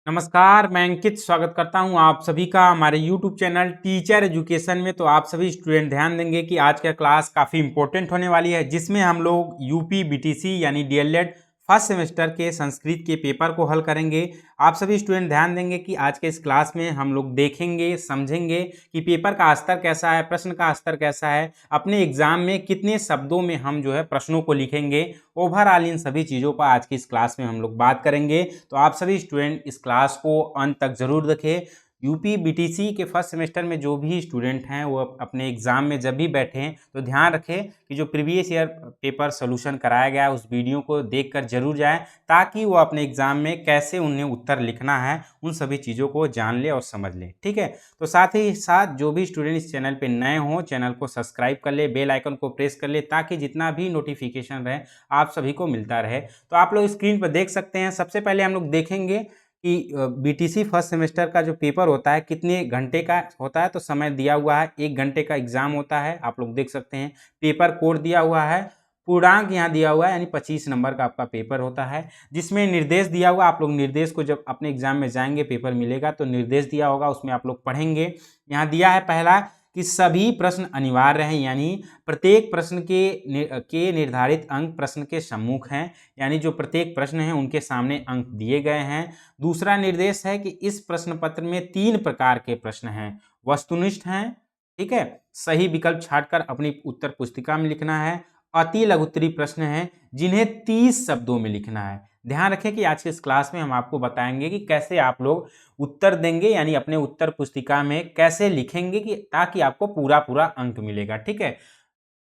नमस्कार, मैं अंकित स्वागत करता हूं आप सभी का हमारे YouTube चैनल टीचर एजुकेशन में। तो आप सभी स्टूडेंट ध्यान देंगे कि आज का क्लास काफ़ी इंपॉर्टेंट होने वाली है, जिसमें हम लोग यूपी बीटीसी यानी डीएलएड फर्स्ट सेमेस्टर के संस्कृत के पेपर को हल करेंगे। आप सभी स्टूडेंट ध्यान देंगे कि आज के इस क्लास में हम लोग देखेंगे, समझेंगे कि पेपर का स्तर कैसा है, प्रश्न का स्तर कैसा है, अपने एग्जाम में कितने शब्दों में हम जो है प्रश्नों को लिखेंगे। ओवरऑल इन सभी चीज़ों पर आज की इस क्लास में हम लोग बात करेंगे। तो आप सभी स्टूडेंट इस क्लास को अंत तक जरूर देखें। यूपी बीटीसी के फर्स्ट सेमेस्टर में जो भी स्टूडेंट हैं वो अपने एग्जाम में जब भी बैठें तो ध्यान रखें कि जो प्रीवियस ईयर पेपर सोल्यूशन कराया गया है उस वीडियो को देखकर जरूर जाएं, ताकि वो अपने एग्जाम में कैसे उन्हें उत्तर लिखना है उन सभी चीज़ों को जान ले और समझ लें। ठीक है, तो साथ ही साथ जो भी स्टूडेंट इस चैनल पर नए हों चैनल को सब्सक्राइब कर ले, बेल आइकन को प्रेस कर ले, ताकि जितना भी नोटिफिकेशन रहे आप सभी को मिलता रहे। तो आप लोग स्क्रीन पर देख सकते हैं। सबसे पहले हम लोग देखेंगे कि बीटीसी फर्स्ट सेमेस्टर का जो पेपर होता है कितने घंटे का होता है। तो समय दिया हुआ है, 1 घंटे का एग्जाम होता है, आप लोग देख सकते हैं। पेपर कोड दिया हुआ है, पूर्णांक यहाँ दिया हुआ है, यानी 25 नंबर का आपका पेपर होता है, जिसमें निर्देश दिया हुआ। आप लोग निर्देश को जब अपने एग्जाम में जाएंगे पेपर मिलेगा तो निर्देश दिया होगा, उसमें आप लोग पढ़ेंगे। यहाँ दिया है पहला कि सभी प्रश्न अनिवार्य हैं, यानी प्रत्येक प्रश्न के निर्धारित अंक प्रश्न के सम्मुख हैं, यानी जो प्रत्येक प्रश्न है उनके सामने अंक दिए गए हैं। दूसरा निर्देश है कि इस प्रश्न पत्र में 3 प्रकार के प्रश्न हैं। वस्तुनिष्ठ हैं, ठीक है, सही विकल्प छांटकर अपनी उत्तर पुस्तिका में लिखना है। अति लघुत्तरीय प्रश्न हैं जिन्हें 30 शब्दों में लिखना है। ध्यान रखें कि आज के इस क्लास में हम आपको बताएंगे कि कैसे आप लोग उत्तर देंगे, यानी अपने उत्तर पुस्तिका में कैसे लिखेंगे कि ताकि आपको पूरा पूरा अंक मिलेगा। ठीक है,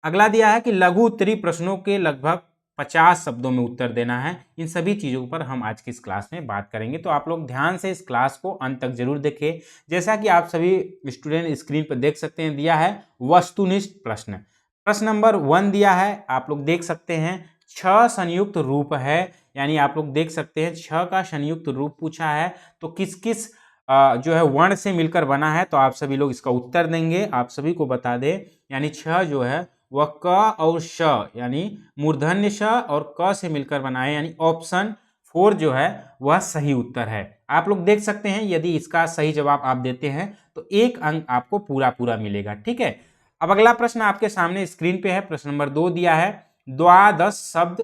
अगला दिया है कि लघु उत्तरीय प्रश्नों के लगभग 50 शब्दों में उत्तर देना है। इन सभी चीज़ों पर हम आज की इस क्लास में बात करेंगे। तो आप लोग ध्यान से इस क्लास को अंत तक जरूर देखें। जैसा कि आप सभी स्टूडेंट स्क्रीन पर देख सकते हैं, दिया है वस्तुनिष्ठ प्रश्न। प्रश्न नंबर 1 दिया है, आप लोग देख सकते हैं 6 संयुक्त रूप है, यानी आप लोग देख सकते हैं 6 का संयुक्त रूप पूछा है। तो किस किस जो है वर्ण से मिलकर बना है, तो आप सभी लोग इसका उत्तर देंगे। आप सभी को बता दें, यानी 6 जो है वह क और श यानी मूर्धन्य श और क से मिलकर बना है, यानी ऑप्शन 4 जो है वह सही उत्तर है। आप लोग देख सकते हैं, यदि इसका सही जवाब आप देते हैं तो 1 अंक आपको पूरा पूरा मिलेगा। ठीक है, अब अगला प्रश्न आपके सामने स्क्रीन पे है। प्रश्न नंबर 2 दिया है, द्वादश शब्द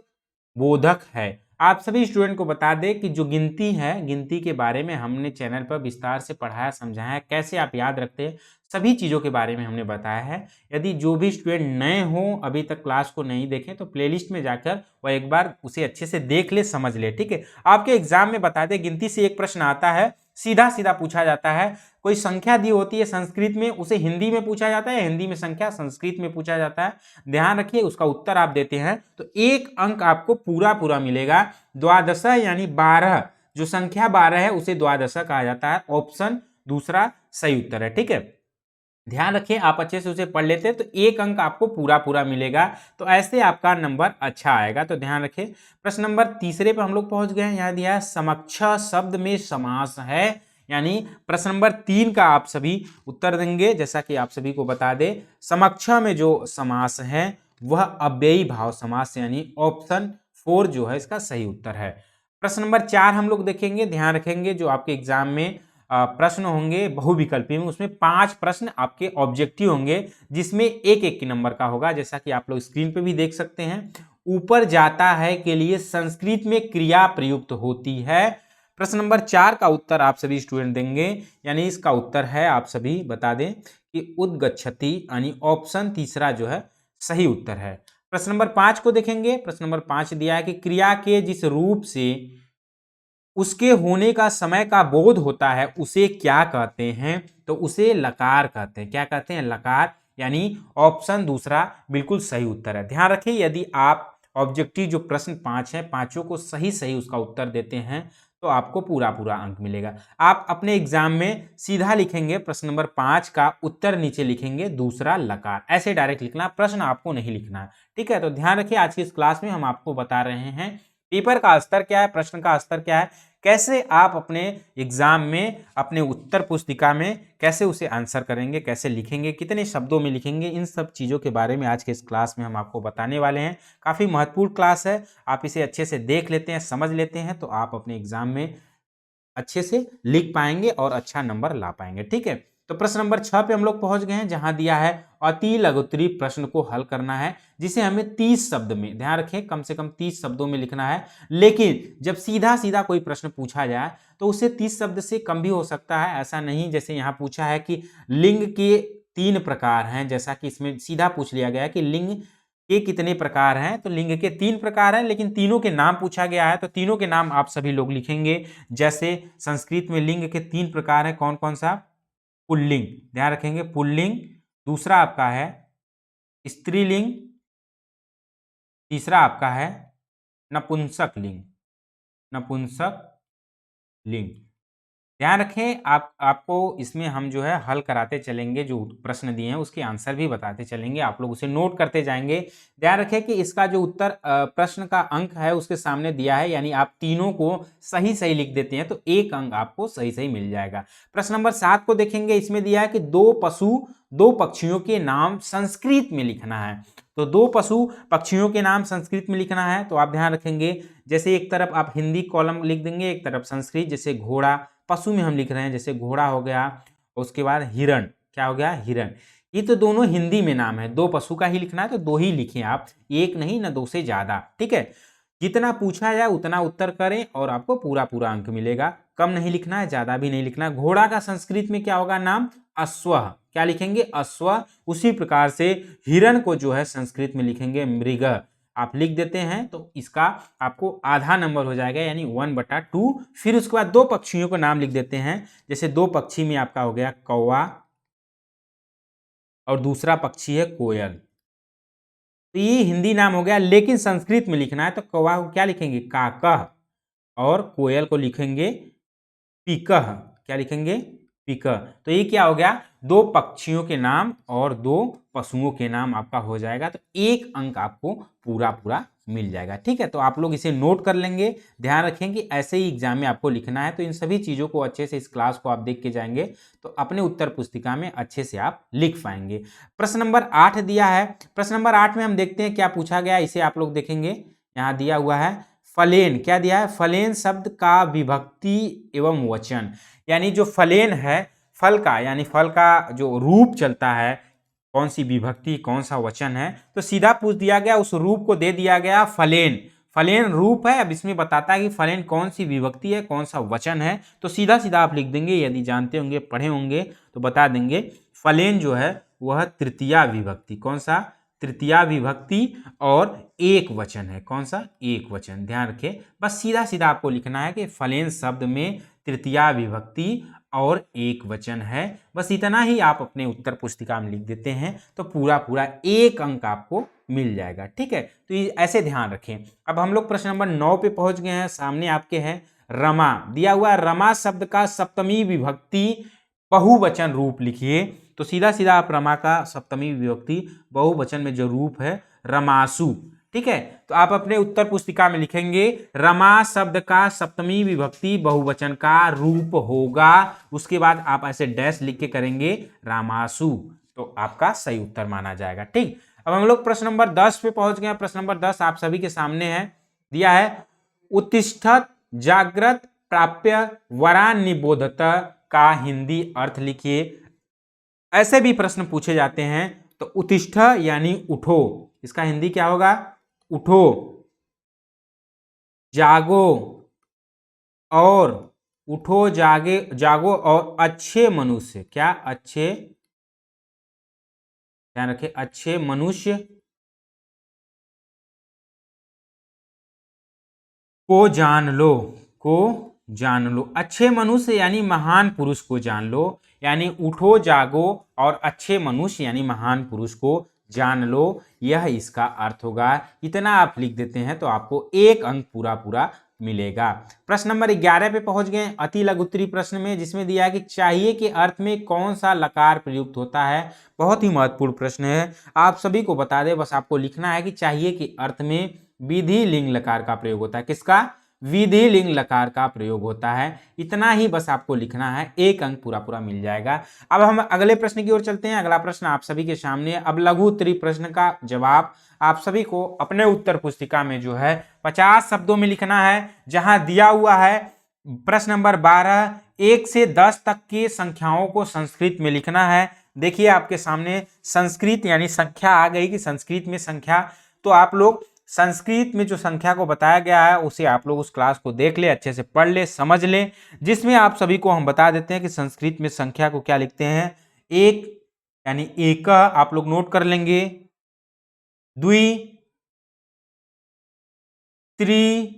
बोधक है। आप सभी स्टूडेंट को बता दें कि जो गिनती है, गिनती के बारे में हमने चैनल पर विस्तार से पढ़ाया, समझाया है, कैसे आप याद रखते हैं, सभी चीज़ों के बारे में हमने बताया है। यदि जो भी स्टूडेंट नए हों, अभी तक क्लास को नहीं देखें, तो प्लेलिस्ट में जाकर वह एक बार उसे अच्छे से देख ले, समझ ले। ठीक है, आपके एग्जाम में बता दें, गिनती से एक प्रश्न आता है, सीधा सीधा पूछा जाता है। कोई संख्या दी होती है संस्कृत में, उसे हिंदी में पूछा जाता है, हिंदी में संख्या संस्कृत में पूछा जाता है। ध्यान रखिए, उसका उत्तर आप देते हैं तो 1 अंक आपको पूरा पूरा मिलेगा। द्वादश यानी 12, जो संख्या 12 है उसे द्वादश कहा जाता है। ऑप्शन दूसरा सही उत्तर है। ठीक है, ध्यान रखिए, आप अच्छे से उसे पढ़ लेते हैं तो 1 अंक आपको पूरा पूरा मिलेगा। तो ऐसे आपका नंबर अच्छा आएगा। तो ध्यान रखिए, प्रश्न नंबर तीसरे पर हम लोग पहुंच गए हैं। यहाँ दिया है समक्ष शब्द में समास है, यानी प्रश्न नंबर 3 का आप सभी उत्तर देंगे। जैसा कि आप सभी को बता दें, समक्ष में जो समास है वह अव्ययी भाव समास, यानी ऑप्शन 4 जो है इसका सही उत्तर है। प्रश्न नंबर 4 हम लोग देखेंगे। ध्यान रखेंगे, जो आपके एग्जाम में प्रश्न होंगे बहुविकल्पी में, उसमें 5 प्रश्न आपके ऑब्जेक्टिव होंगे, जिसमें एक एक नंबर का होगा। जैसा कि आप लोग स्क्रीन पे भी देख सकते हैं, ऊपर जाता है के लिए संस्कृत में क्रिया प्रयुक्त होती है। प्रश्न नंबर 4 का उत्तर आप सभी स्टूडेंट देंगे, यानी इसका उत्तर है, आप सभी बता दें कि उद्गच्छति, यानी ऑप्शन तीसरा जो है सही उत्तर है। प्रश्न नंबर 5 को देखेंगे। प्रश्न नंबर 5 दिया है कि क्रिया के जिस रूप से उसके होने का समय का बोध होता है उसे क्या कहते हैं, तो उसे लकार कहते हैं। क्या कहते हैं? लकार, यानी ऑप्शन दूसरा बिल्कुल सही उत्तर है। ध्यान रखिए, यदि आप ऑब्जेक्टिव जो प्रश्न 5 है, पांचों को सही सही उसका उत्तर देते हैं तो आपको पूरा पूरा अंक मिलेगा। आप अपने एग्जाम में सीधा लिखेंगे, प्रश्न नंबर 5 का उत्तर नीचे लिखेंगे दूसरा लकार, ऐसे डायरेक्ट लिखना, प्रश्न आपको नहीं लिखना है। ठीक है, तो ध्यान रखिए, आज की इस क्लास में हम आपको बता रहे हैं पेपर का स्तर क्या है, प्रश्न का स्तर क्या है, कैसे आप अपने एग्जाम में अपने उत्तर पुस्तिका में कैसे उसे आंसर करेंगे, कैसे लिखेंगे, कितने शब्दों में लिखेंगे, इन सब चीज़ों के बारे में आज के इस क्लास में हम आपको बताने वाले हैं। काफ़ी महत्वपूर्ण क्लास है, आप इसे अच्छे से देख लेते हैं, समझ लेते हैं तो आप अपने एग्जाम में अच्छे से लिख पाएंगे और अच्छा नंबर ला पाएंगे। ठीक है, तो प्रश्न नंबर 6 पे हम लोग पहुंच गए हैं, जहां दिया है अति लघु उत्तरी प्रश्न को हल करना है, जिसे हमें 30 शब्द में, ध्यान रखें कम से कम 30 शब्दों में लिखना है। लेकिन जब सीधा सीधा कोई प्रश्न पूछा जाए तो उसे 30 शब्द से कम भी हो सकता है, ऐसा नहीं। जैसे यहाँ पूछा है कि लिंग के 3 प्रकार हैं, जैसा कि इसमें सीधा पूछ लिया गया है कि लिंग के कितने प्रकार हैं, तो लिंग के 3 प्रकार हैं, लेकिन तीनों के नाम पूछा गया है, तो तीनों के नाम आप सभी लोग लिखेंगे। जैसे संस्कृत में लिंग के 3 प्रकार हैं, कौन कौन सा? पुल्लिंग, ध्यान रखेंगे पुल्लिंग, दूसरा आपका है स्त्रीलिंग, तीसरा आपका है नपुंसक लिंग, नपुंसक लिंग। ध्यान रखें, आपको इसमें हम जो है हल कराते चलेंगे, जो प्रश्न दिए हैं उसके आंसर भी बताते चलेंगे, आप लोग उसे नोट करते जाएंगे। ध्यान रखें कि इसका जो उत्तर प्रश्न का अंक है उसके सामने दिया है, यानी आप तीनों को सही सही लिख देते हैं तो 1 अंक आपको सही सही मिल जाएगा। प्रश्न नंबर 7 को देखेंगे, इसमें दिया है कि 2 पशु 2 पक्षियों के नाम संस्कृत में लिखना है। तो 2 पशु पक्षियों के नाम संस्कृत में लिखना है, तो आप ध्यान रखेंगे, जैसे एक तरफ आप हिंदी कॉलम लिख देंगे, एक तरफ संस्कृत। जैसे घोड़ा, पशु में हम लिख रहे हैं, जैसे घोड़ा हो गया, उसके बाद हिरण, क्या हो गया? हिरण। ये तो दोनों हिंदी में नाम है, 2 पशु का ही लिखना है तो 2 ही लिखें आप, 1 नहीं ना 2 से ज्यादा। ठीक है, जितना पूछा जाए उतना उत्तर करें और आपको पूरा पूरा अंक मिलेगा। कम नहीं लिखना है, ज्यादा भी नहीं लिखना है। घोड़ा का संस्कृत में क्या होगा नाम? अश्व, क्या लिखेंगे? अश्व। उसी प्रकार से हिरण को जो है संस्कृत में लिखेंगे मृग। आप लिख देते हैं तो इसका आपको आधा नंबर हो जाएगा, यानी 1/2। फिर उसके बाद 2 पक्षियों को नाम लिख देते हैं, जैसे 2 पक्षी में आपका हो गया कौवा और दूसरा पक्षी है कोयल। तो ये हिंदी नाम हो गया, लेकिन संस्कृत में लिखना है तो कौवा को क्या लिखेंगे? काकह, और कोयल को लिखेंगे पिकह। क्या लिखेंगे? पिकह। तो ये क्या हो गया? 2 पक्षियों के नाम और 2 पशुओं के नाम आपका हो जाएगा, तो 1 अंक आपको पूरा पूरा मिल जाएगा। ठीक है, तो आप लोग इसे नोट कर लेंगे। ध्यान रखें कि ऐसे ही एग्जाम में आपको लिखना है, तो इन सभी चीज़ों को अच्छे से, इस क्लास को आप देख के जाएंगे तो अपने उत्तर पुस्तिका में अच्छे से आप लिख पाएंगे। प्रश्न नंबर 8 दिया है। प्रश्न नंबर 8 में हम देखते हैं क्या पूछा गया, इसे आप लोग देखेंगे। यहाँ दिया हुआ है फलेन, क्या दिया है? फलेन शब्द का विभक्ति एवं वचन, यानी जो फलेन है, फल का, यानी फल का जो रूप चलता है, कौन सी विभक्ति कौन सा वचन है, तो सीधा पूछ दिया गया, उस रूप को दे दिया गया फलेन। फलेन रूप है, अब इसमें बताता है कि फलेन कौन सी विभक्ति है, कौन सा वचन है, तो सीधा सीधा आप लिख देंगे। यदि जानते होंगे, पढ़े होंगे तो बता देंगे। फलेन जो है वह तृतीया विभक्ति, कौन सा? तृतीया विभक्ति और एक वचन है, कौन सा? एक वचन। ध्यान रखें, बस सीधा सीधा आपको लिखना है कि फलेन शब्द में तृतीया विभक्ति और एक वचन है, बस इतना ही आप अपने उत्तर पुस्तिका में लिख देते हैं तो पूरा पूरा 1 अंक आपको मिल जाएगा। ठीक है, तो ये ऐसे ध्यान रखें। अब हम लोग प्रश्न नंबर 9 पे पहुंच गए हैं। सामने आपके है रमा, दिया हुआ है रमा शब्द का सप्तमी विभक्ति बहुवचन रूप लिखिए। तो सीधा सीधा आप रमा का सप्तमी विभक्ति बहुवचन में जो रूप है रमासु। ठीक है, तो आप अपने उत्तर पुस्तिका में लिखेंगे रमा शब्द का सप्तमी विभक्ति बहुवचन का रूप होगा, उसके बाद आप ऐसे डैश लिख के करेंगे रामासु, तो आपका सही उत्तर माना जाएगा। ठीक, अब हम लोग प्रश्न नंबर 10 पे पहुंच गए। प्रश्न नंबर 10 आप सभी के सामने है, दिया है उत्तिष्ठत जागृत प्राप्य वरान निबोधत का हिंदी अर्थ लिखिए। ऐसे भी प्रश्न पूछे जाते हैं, तो उत्तिष्ठ यानी उठो, इसका हिंदी क्या होगा? उठो, जागो, और उठो जागे जागो और अच्छे मनुष्य, क्या? अच्छे, ध्यान रखें, अच्छे मनुष्य को जान लो, को जान लो। अच्छे मनुष्य यानी महान पुरुष को जान लो, यानी उठो जागो और अच्छे मनुष्य यानी महान पुरुष को जान लो, यह इसका अर्थ होगा। इतना आप लिख देते हैं तो आपको 1 अंक पूरा पूरा मिलेगा। प्रश्न नंबर 11 पे पहुंच गए, अति लघु उत्तरी प्रश्न में, जिसमें दिया है कि चाहिए के अर्थ में कौन सा लकार प्रयुक्त होता है। बहुत ही महत्वपूर्ण प्रश्न है, आप सभी को बता दें, बस आपको लिखना है कि चाहिए के अर्थ में विधि लिंग लकार का प्रयोग होता है। किसका? विधि लिंग लकार का प्रयोग होता है। इतना ही बस आपको लिखना है, 1 अंक पूरा पूरा मिल जाएगा। अब हम अगले प्रश्न की ओर चलते हैं। अगला प्रश्न आप सभी के सामने। अब लघु उत्तरी प्रश्न का जवाब आप सभी को अपने उत्तर पुस्तिका में जो है 50 शब्दों में लिखना है, जहां दिया हुआ है प्रश्न नंबर 12, 1 से 10 तक की संख्याओं को संस्कृत में लिखना है। देखिए आपके सामने संस्कृत यानी संख्या आ गई कि संस्कृत में संख्या, तो आप लोग संस्कृत में जो संख्या को बताया गया है उसे आप लोग उस क्लास को देख ले, अच्छे से पढ़ ले, समझ ले, जिसमें आप सभी को हम बता देते हैं कि संस्कृत में संख्या को क्या लिखते हैं। एक यानी एक आप लोग नोट कर लेंगे, द्वि, त्रि,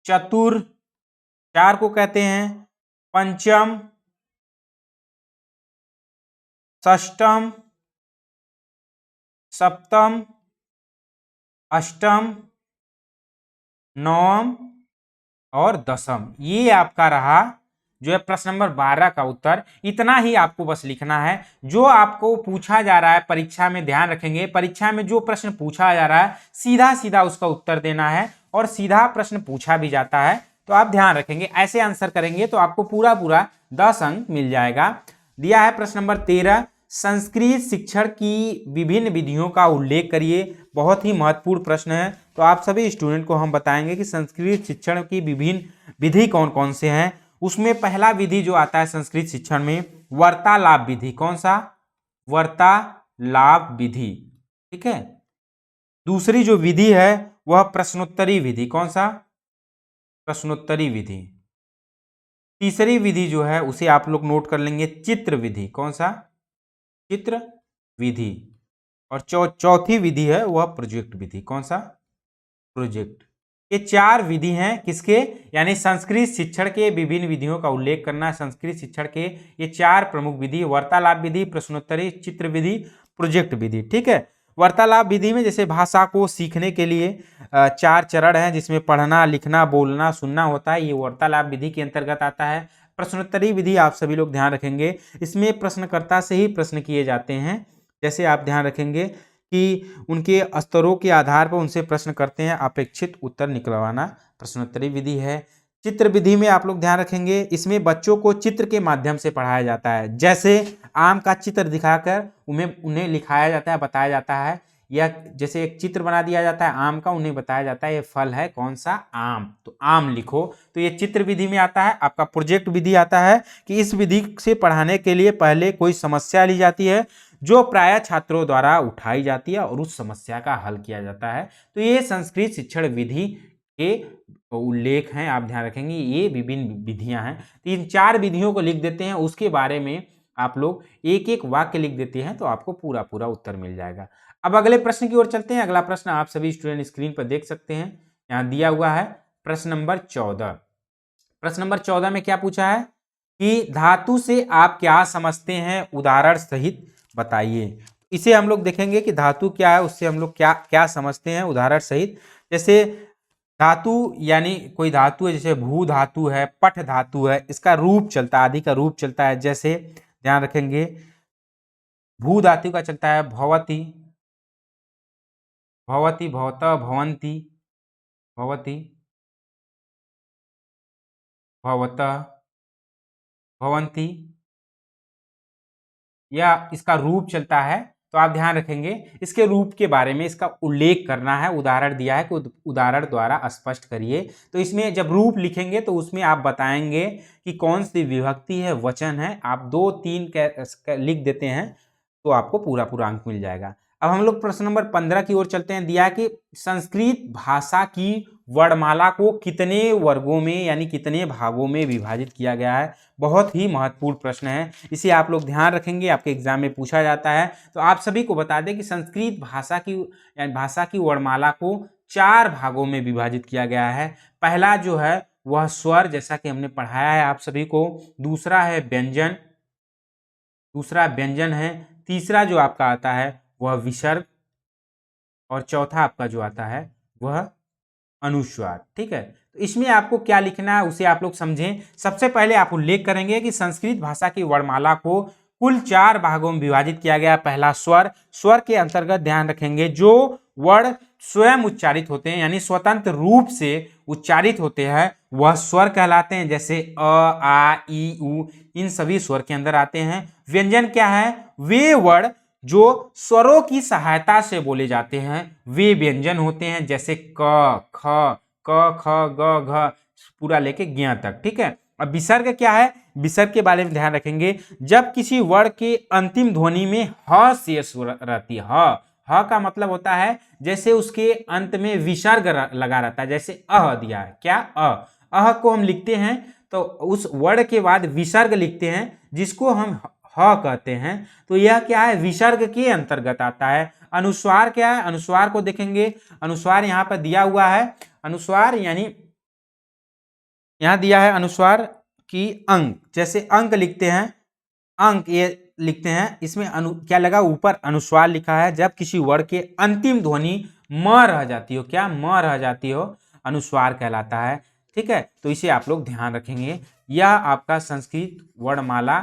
चतुर, चार को कहते हैं, पंचम, षष्टम, सप्तम, अष्टम, नवम और दसम। ये आपका रहा जो है प्रश्न नंबर 12 का उत्तर। इतना ही आपको बस लिखना है। जो आपको पूछा जा रहा है परीक्षा में, ध्यान रखेंगे, परीक्षा में जो प्रश्न पूछा जा रहा है सीधा सीधा उसका उत्तर देना है, और सीधा प्रश्न पूछा भी जाता है तो आप ध्यान रखेंगे, ऐसे आंसर करेंगे तो आपको पूरा पूरा 10 अंक मिल जाएगा। दिया है प्रश्न नंबर 13, संस्कृत शिक्षण की विभिन्न विधियों का उल्लेख करिए। बहुत ही महत्वपूर्ण प्रश्न है, तो आप सभी स्टूडेंट को हम बताएंगे कि संस्कृत शिक्षण की विभिन्न विधि कौन कौन से हैं। उसमें पहला विधि जो आता है संस्कृत शिक्षण में, वार्तालाप विधि। कौन सा? वार्तालाप विधि, ठीक है। दूसरी जो विधि है वह प्रश्नोत्तरी विधि। कौन सा? प्रश्नोत्तरी विधि। तीसरी विधि जो है उसे आप लोग नोट कर लेंगे, चित्र विधि। कौन सा? चित्र विधि। और चौथी विधि है वह प्रोजेक्ट विधि। कौन सा? प्रोजेक्ट। ये 4 विधि हैं किसके? यानी संस्कृत शिक्षण के विभिन्न विधियों का उल्लेख करना। संस्कृत शिक्षण के ये 4 प्रमुख विधि, वार्तालाप विधि, प्रश्नोत्तरी, चित्र विधि, प्रोजेक्ट विधि, ठीक है। वार्तालाप विधि में जैसे भाषा को सीखने के लिए 4 चरण हैं, जिसमें पढ़ना, लिखना, बोलना, सुनना होता है, ये वार्तालाप विधि के अंतर्गत आता है। प्रश्नोत्तरी विधि आप सभी लोग ध्यान रखेंगे, इसमें प्रश्नकर्ता से ही प्रश्न किए जाते हैं। जैसे आप ध्यान रखेंगे कि उनके स्तरों के आधार पर उनसे प्रश्न करते हैं, अपेक्षित उत्तर निकलवाना प्रश्नोत्तरी विधि है। चित्र विधि में आप लोग ध्यान रखेंगे, इसमें बच्चों को चित्र के माध्यम से पढ़ाया जाता है। जैसे आम का चित्र दिखाकर उन्हें लिखाया जाता है, बताया जाता है, या जैसे एक चित्र बना दिया जाता है आम का, उन्हें बताया जाता है ये फल है कौन सा? आम, तो आम लिखो। तो ये चित्र विधि में आता है। आपका प्रोजेक्ट विधि आता है कि इस विधि से पढ़ाने के लिए पहले कोई समस्या ली जाती है जो प्रायः छात्रों द्वारा उठाई जाती है और उस समस्या का हल किया जाता है। तो ये संस्कृत शिक्षण विधि के उल्लेख हैं, आप ध्यान रखेंगे, ये विभिन्न विधियां हैं। तो इन 4 विधियों को लिख देते हैं, उसके बारे में आप लोग एक एक वाक्य लिख देते हैं तो आपको पूरा पूरा उत्तर मिल जाएगा। अब अगले प्रश्न की ओर चलते हैं। अगला प्रश्न आप सभी स्टूडेंट स्क्रीन पर देख सकते हैं, यहाँ दिया हुआ है प्रश्न नंबर 14। प्रश्न नंबर 14 में क्या पूछा है कि धातु से आप क्या समझते हैं, उदाहरण सहित बताइए। इसे हम लोग देखेंगे कि धातु क्या है, उससे हम लोग क्या क्या समझते हैं, उदाहरण सहित। जैसे धातु यानी कोई धातु है, जैसे भू धातु है, पट धातु है, इसका रूप चलता है, आदि का रूप चलता है। जैसे ध्यान रखेंगे, भू धातु का चलता है भवति, भवति, भवतः, भवन्ति, भवति, भवतः, भवन्ति, या इसका रूप चलता है। तो आप ध्यान रखेंगे इसके रूप के बारे में, इसका उल्लेख करना है, उदाहरण दिया है कि उदाहरण द्वारा स्पष्ट करिए। तो इसमें जब रूप लिखेंगे तो उसमें आप बताएंगे कि कौन सी विभक्ति है, वचन है। आप 2-3 लिख देते हैं तो आपको पूरा पूरा अंक मिल जाएगा। अब हम लोग प्रश्न नंबर 15 की ओर चलते हैं। दिया कि संस्कृत भाषा की वर्णमाला को कितने वर्गों में यानी कितने भागों में विभाजित किया गया है। बहुत ही महत्वपूर्ण प्रश्न है, इसे आप लोग ध्यान रखेंगे, आपके एग्जाम में पूछा जाता है। तो आप सभी को बता दें कि संस्कृत भाषा की वर्णमाला को 4 भागों में विभाजित किया गया है। पहला जो है वह स्वर, जैसा कि हमने पढ़ाया है आप सभी को। दूसरा है व्यंजन, है। तीसरा जो आपका आता है वह विसर्ग, और चौथा आपका जो आता है वह अनुस्वार, ठीक है। तो इसमें आपको क्या लिखना है उसे आप लोग समझें। सबसे पहले आप उल्लेख करेंगे कि संस्कृत भाषा की वर्णमाला को कुल 4 भागों में विभाजित किया गया। पहला स्वर, स्वर के अंतर्गत ध्यान रखेंगे जो वर्ण स्वयं उच्चारित होते हैं यानी स्वतंत्र रूप से उच्चारित होते हैं वह स्वर कहलाते हैं। जैसे अ, आ, ई, उ, इन सभी स्वर के अंदर आते हैं। व्यंजन क्या है? वे वर्ण जो स्वरों की सहायता से बोले जाते हैं वे व्यंजन होते हैं। जैसे क, ख, क, ख, ग, घ, पूरा लेके ज्ञ तक, ठीक है। अब विसर्ग क्या है, विसर्ग के बारे में ध्यान रखेंगे, जब किसी वर्ण के अंतिम ध्वनि में ह शेष रहती है, ह का मतलब होता है जैसे उसके अंत में विसर्ग लगा रहता है, जैसे अह दिया है, क्या अह को हम लिखते हैं तो उस वर्ण के बाद विसर्ग लिखते हैं जिसको हम ह कहते हैं, तो यह क्या है, विसर्ग के अंतर्गत आता है। अनुस्वार क्या है, अनुस्वार को देखेंगे, अनुस्वार यहाँ पर दिया हुआ है, अनुस्वार यानी यहां दिया है अनुस्वार की अंक, जैसे अंक लिखते हैं, अंक ये लिखते हैं, इसमें क्या लगा, ऊपर अनुस्वार लिखा है, जब किसी वर्ण के अंतिम ध्वनि म रह जाती हो, क्या म रह जाती हो, अनुस्वार कहलाता है, ठीक है। तो इसे आप लोग ध्यान रखेंगे। यह आपका संस्कृत वर्णमाला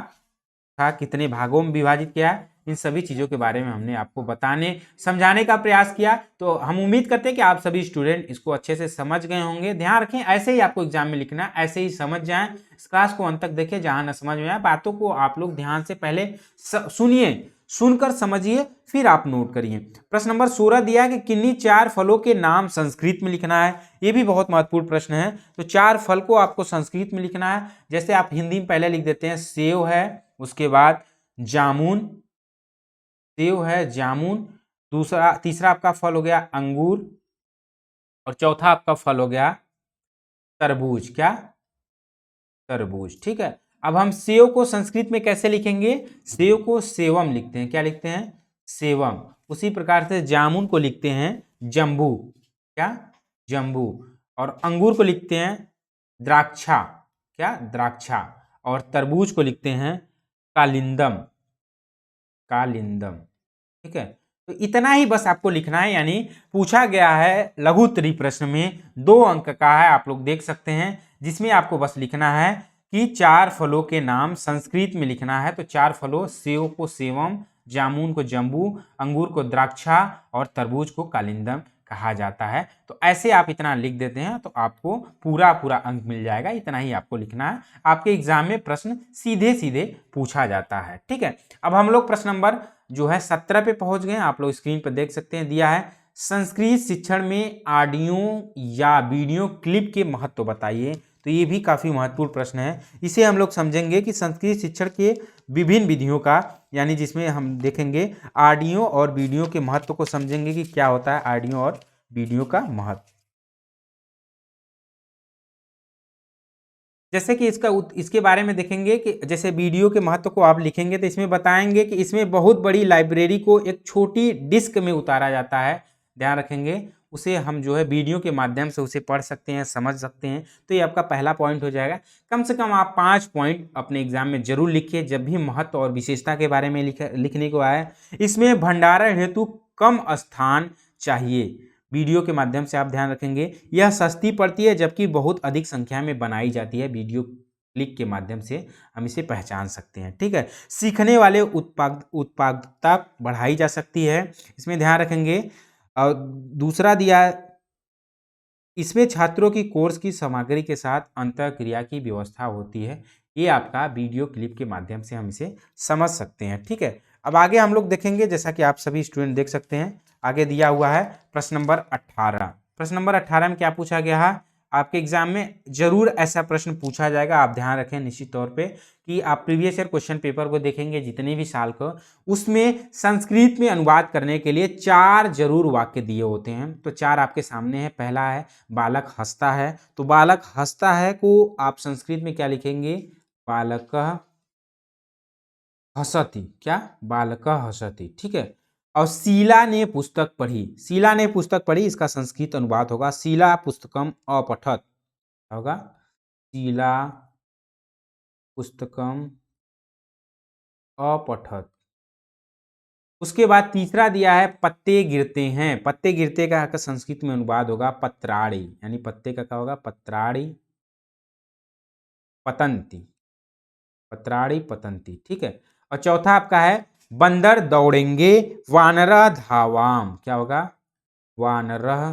था कितने भागों में विभाजित किया है, इन सभी चीज़ों के बारे में हमने आपको बताने समझाने का प्रयास किया। तो हम उम्मीद करते हैं कि आप सभी स्टूडेंट इसको अच्छे से समझ गए होंगे। ध्यान रखें, ऐसे ही आपको एग्जाम में लिखना, ऐसे ही समझ जाएं, इस क्लास को अंत तक देखें, जहां न समझ में आए बातों को आप लोग ध्यान से पहले सुनिए, सुनकर समझिए, फिर आप नोट करिए। प्रश्न नंबर 16 दिया है कि किन्हीं 4 फलों के नाम संस्कृत में लिखना है, ये भी बहुत महत्वपूर्ण प्रश्न है। तो 4 फल को आपको संस्कृत में लिखना है, जैसे आप हिंदी में पहले लिख देते हैं, सेव है, उसके बाद जामुन, सेव है, जामुन, तीसरा आपका फल हो गया अंगूर, और चौथा आपका फल हो गया तरबूज, क्या, तरबूज, ठीक है। अब हम सेव को संस्कृत में कैसे लिखेंगे, सेव को सेवम लिखते हैं, क्या लिखते हैं, सेवम। उसी प्रकार से जामुन को लिखते हैं जम्बू, क्या, जम्बू, और अंगूर को लिखते हैं द्राक्षा, क्या, द्राक्षा, और तरबूज को लिखते हैं कालिंदम, कालिंदम, ठीक है। तो इतना ही बस आपको लिखना है, यानी पूछा गया है लघु उत्तरीय प्रश्न में 2 अंक का है, आप लोग देख सकते हैं, जिसमें आपको बस लिखना है कि 4 फलों के नाम संस्कृत में लिखना है। तो 4 फलों, सेव को सेवम, जामुन को जम्बू, अंगूर को द्राक्षा, और तरबूज को कालिंदम कहा जाता है। तो ऐसे आप इतना लिख देते हैं तो आपको पूरा अंक मिल जाएगा। इतना ही आपको लिखना है, आपके एग्जाम में प्रश्न सीधे सीधे पूछा जाता है, ठीक है। अब हम लोग प्रश्न नंबर जो है 17 पे पहुंच गए, आप लोग स्क्रीन पर देख सकते हैं, दिया है संस्कृत शिक्षण में ऑडियो या वीडियो क्लिप के महत्व बताइए। तो ये भी काफ़ी महत्वपूर्ण प्रश्न है, इसे हम लोग समझेंगे कि संस्कृत शिक्षण के विभिन्न विधियों का, यानी जिसमें हम देखेंगे ऑडियो और वीडियो के महत्व को समझेंगे कि क्या होता है ऑडियो और वीडियो का महत्व। जैसे कि इसके बारे में देखेंगे कि जैसे वीडियो के महत्व को आप लिखेंगे तो इसमें बताएंगे कि इसमें बहुत बड़ी लाइब्रेरी को एक छोटी डिस्क में उतारा जाता है, ध्यान रखेंगे, उसे हम जो है वीडियो के माध्यम से उसे पढ़ सकते हैं, समझ सकते हैं। तो ये आपका पहला पॉइंट हो जाएगा। कम से कम आप 5 पॉइंट अपने एग्जाम में जरूर लिखिए जब भी महत्व और विशेषता के बारे में लिखने को आए। इसमें भंडारण हेतु कम स्थान चाहिए, वीडियो के माध्यम से आप ध्यान रखेंगे। यह सस्ती पड़ती है जबकि बहुत अधिक संख्या में बनाई जाती है, वीडियो क्लिक के माध्यम से हम इसे पहचान सकते हैं, ठीक है। सीखने वाले उत्पादकता बढ़ाई जा सकती है, इसमें ध्यान रखेंगे। और दूसरा दिया, इसमें छात्रों की कोर्स की सामग्री के साथ अंतःक्रिया की व्यवस्था होती है। ये आपका वीडियो क्लिप के माध्यम से हम इसे समझ सकते हैं, ठीक है। अब आगे हम लोग देखेंगे, जैसा कि आप सभी स्टूडेंट देख सकते हैं, आगे दिया हुआ है प्रश्न नंबर 18। प्रश्न नंबर 18 में क्या पूछा गया है, आपके एग्जाम में जरूर ऐसा प्रश्न पूछा जाएगा, आप ध्यान रखें निश्चित तौर पे कि आप प्रीवियस ईयर क्वेश्चन पेपर को देखेंगे जितने भी साल का, उसमें संस्कृत में अनुवाद करने के लिए 4 जरूर वाक्य दिए होते हैं। तो 4 आपके सामने है। पहला है बालक हंसता है, तो बालक हंसता है को आप संस्कृत में क्या लिखेंगे, बालकः हसति, क्या, बालकः हसति, ठीक है। और शीला ने पुस्तक पढ़ी, शीला ने पुस्तक पढ़ी, इसका संस्कृत अनुवाद होगा शीला पुस्तकम अपठत, होगा शीला पुस्तकम अपठत। उसके बाद तीसरा दिया है पत्ते गिरते हैं, पत्ते गिरते का संस्कृत में अनुवाद होगा पत्राणि, यानी पत्ते का क्या होगा, पत्राणि पतंती, पत्राणि पतंती, ठीक है। और चौथा आपका है बंदर दौड़ेंगे वानरः धावाम, क्या होगा, वानरः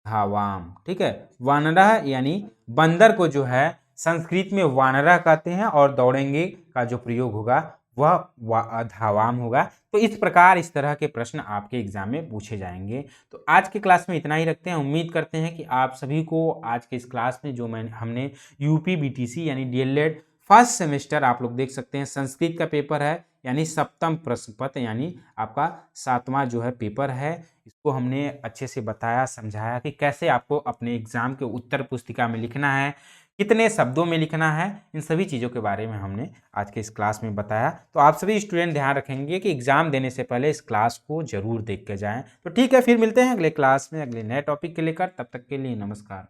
धावाम, ठीक है। वानरः यानी बंदर को जो है संस्कृत में वानरः कहते हैं, और दौड़ेंगे का जो प्रयोग होगा वह धावाम होगा। तो इस प्रकार इस तरह के प्रश्न आपके एग्जाम में पूछे जाएंगे। तो आज के क्लास में इतना ही रखते हैं। उम्मीद करते हैं कि आप सभी को आज के इस क्लास में जो हमने यूपी बीटीसी यानी डीएलएड फर्स्ट सेमेस्टर आप लोग देख सकते हैं संस्कृत का पेपर है, यानी सप्तम प्रश्न पत्र, यानी आपका 7वां जो है पेपर है, इसको हमने अच्छे से बताया समझाया कि कैसे आपको अपने एग्जाम के उत्तर पुस्तिका में लिखना है, कितने शब्दों में लिखना है, इन सभी चीज़ों के बारे में हमने आज के इस क्लास में बताया। तो आप सभी स्टूडेंट ध्यान रखेंगे कि एग्जाम देने से पहले इस क्लास को जरूर देख के जाएं। तो ठीक है, फिर मिलते हैं अगले क्लास में अगले नए टॉपिक के लेकर। तब तक के लिए नमस्कार।